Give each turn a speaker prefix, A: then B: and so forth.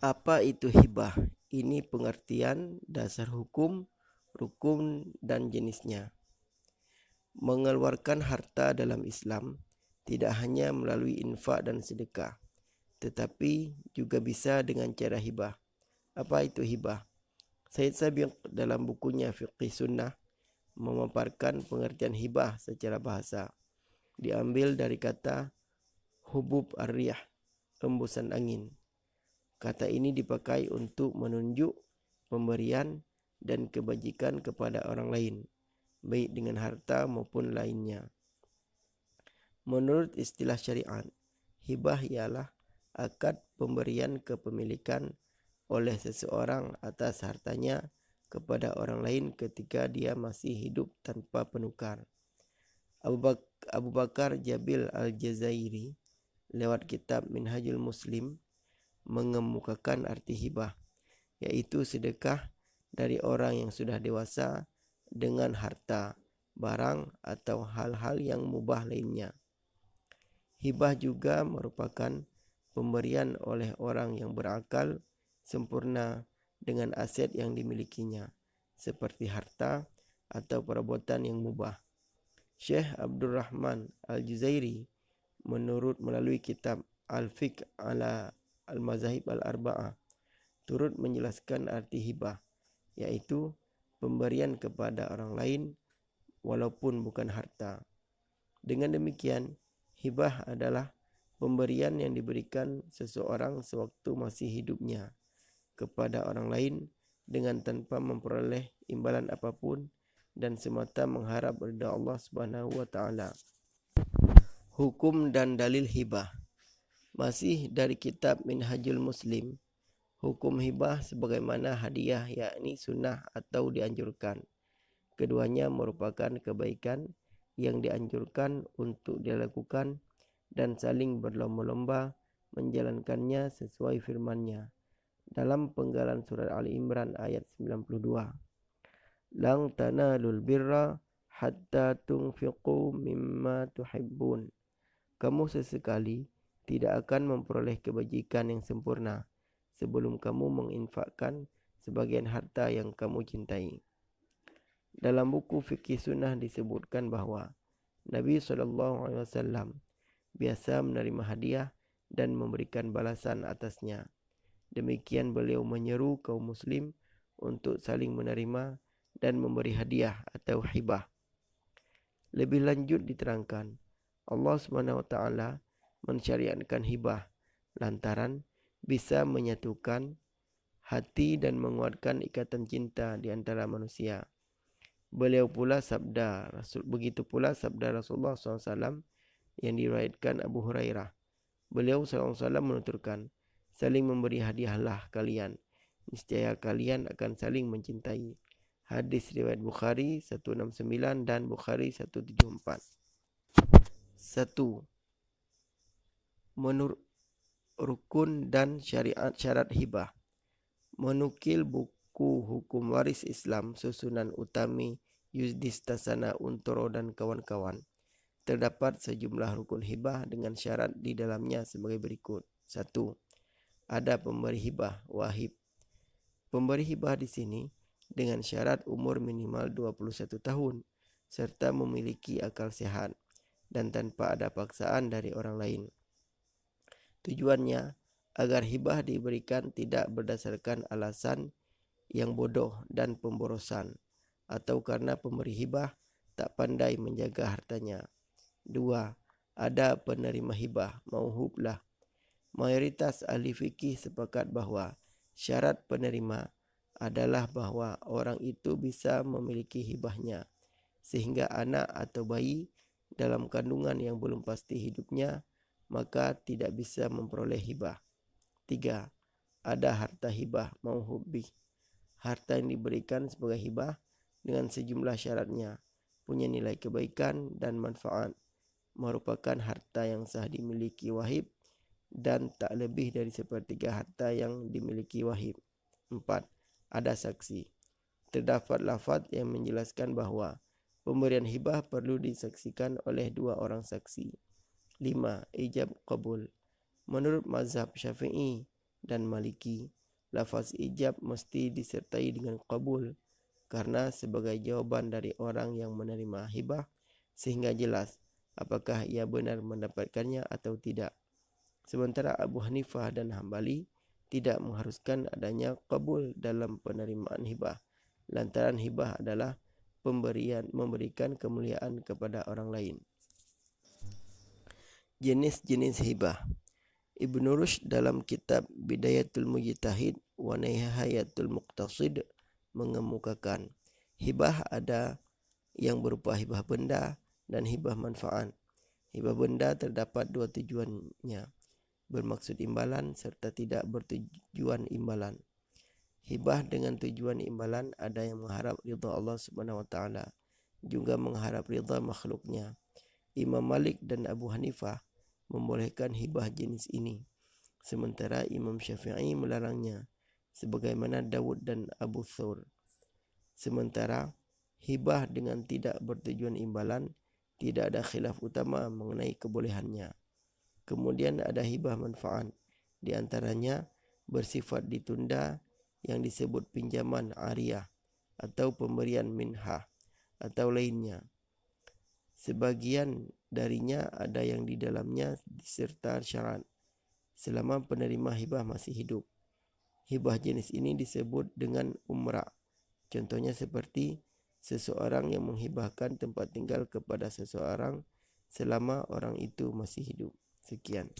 A: Apa itu hibah? Ini pengertian, dasar hukum, rukun, dan jenisnya. Mengeluarkan harta dalam Islam tidak hanya melalui infak dan sedekah, tetapi juga bisa dengan cara hibah. Apa itu hibah? Syed Sabiq dalam bukunya Fiqh Sunnah memaparkan pengertian hibah secara bahasa. Diambil dari kata hubub ar-riyah, embusan angin. Kata ini dipakai untuk menunjuk pemberian dan kebajikan kepada orang lain, baik dengan harta maupun lainnya. Menurut istilah syariat, hibah ialah akad pemberian kepemilikan oleh seseorang atas hartanya kepada orang lain ketika dia masih hidup tanpa penukar. Abu Bakar Jabil Al-Jazairi lewat kitab Minhajul Muslim mengemukakan arti hibah, yaitu sedekah dari orang yang sudah dewasa dengan harta, barang, atau hal-hal yang mubah lainnya. Hibah juga merupakan pemberian oleh orang yang berakal sempurna dengan aset yang dimilikinya, seperti harta atau perabotan yang mubah. Syekh Abdurrahman Al-Juzairi melalui kitab Al-Fiqh ala Al-Mazahib Al-Arba'ah turut menjelaskan arti hibah, yaitu pemberian kepada orang lain walaupun bukan harta. Dengan demikian, hibah adalah pemberian yang diberikan seseorang sewaktu masih hidupnya kepada orang lain dengan tanpa memperoleh imbalan apapun dan semata mengharap ridha Allah Subhanahu wa taala. Hukum dan dalil hibah. Masih dari kitab Minhajul Muslim, hukum hibah sebagaimana hadiah yakni sunnah atau dianjurkan. Keduanya merupakan kebaikan yang dianjurkan untuk dilakukan dan saling berlomba-lomba menjalankannya sesuai firman-Nya. Dalam penggalan surat Ali Imran ayat 92. Lang tanalul birra hatta tunfiqu mimma tuhibbun. Kamu sesekali tidak akan memperoleh kebajikan yang sempurna sebelum kamu menginfakkan sebagian harta yang kamu cintai. Dalam buku Fikih Sunnah disebutkan bahawa Nabi SAW biasa menerima hadiah dan memberikan balasan atasnya. Demikian beliau menyeru kaum muslim untuk saling menerima dan memberi hadiah atau hibah. Lebih lanjut diterangkan, Allah SWT mensyariatkan hibah lantaran bisa menyatukan hati dan menguatkan ikatan cinta di antara manusia. Begitu pula sabda Rasulullah SAW yang diriwayatkan Abu Hurairah. Beliau SAW menuturkan, saling memberi hadiahlah kalian, niscaya kalian akan saling mencintai. Hadis riwayat Bukhari 169 dan Bukhari 174. 1. Menurut rukun dan syarat hibah. Menukil buku hukum waris Islam susunan Utami Yudhisthana Untoro dan kawan-kawan, terdapat sejumlah rukun hibah dengan syarat di dalamnya sebagai berikut. 1. Ada pemberi hibah wahib. Pemberi hibah di sini dengan syarat umur minimal 21 tahun serta memiliki akal sehat dan tanpa ada paksaan dari orang lain. Tujuannya agar hibah diberikan tidak berdasarkan alasan yang bodoh dan pemborosan atau karena pemberi hibah tak pandai menjaga hartanya. 2. Ada penerima hibah mauhublah. Mayoritas ahli fikih sepakat bahawa syarat penerima adalah bahawa orang itu bisa memiliki hibahnya, sehingga anak atau bayi dalam kandungan yang belum pasti hidupnya maka tidak bisa memperoleh hibah. 3. Ada harta hibah mauhubih. Harta yang diberikan sebagai hibah dengan sejumlah syaratnya punya nilai kebaikan dan manfaat, merupakan harta yang sah dimiliki wahib dan tak lebih dari sepertiga harta yang dimiliki wahib. 4. Ada saksi. Terdapat lafaz yang menjelaskan bahawa pemberian hibah perlu disaksikan oleh 2 orang saksi. 5. Ijab qabul. Menurut mazhab Syafi'i dan Maliki, lafaz ijab mesti disertai dengan qabul karena sebagai jawaban dari orang yang menerima hibah sehingga jelas apakah ia benar mendapatkannya atau tidak. Sementara Abu Hanifah dan Hambali tidak mengharuskan adanya qabul dalam penerimaan hibah, lantaran hibah adalah memberikan kemuliaan kepada orang lain. Jenis-jenis hibah. Ibnu Rushd dalam kitab Bidayatul Mujtahid wa Nihayatul Muqtasid mengemukakan hibah ada yang berupa hibah benda dan hibah manfaat. Hibah benda terdapat dua tujuannya, bermaksud imbalan serta tidak bertujuan imbalan. Hibah dengan tujuan imbalan ada yang mengharap ridha Allah Subhanahu wa taala, juga mengharap ridha makhluknya. Imam Malik dan Abu Hanifah membolehkan hibah jenis ini, sementara Imam Syafi'i melarangnya, sebagaimana Dawud dan Abu Thawr. Sementara hibah dengan tidak bertujuan imbalan tidak ada khilaf utama mengenai kebolehannya. Kemudian ada hibah manfaat, di antaranya bersifat ditunda yang disebut pinjaman ariyah atau pemberian minhah atau lainnya. Sebagian darinya ada yang di dalamnya diserta syarat selama penerima hibah masih hidup. Hibah jenis ini disebut dengan umrah. Contohnya seperti seseorang yang menghibahkan tempat tinggal kepada seseorang selama orang itu masih hidup. Sekian.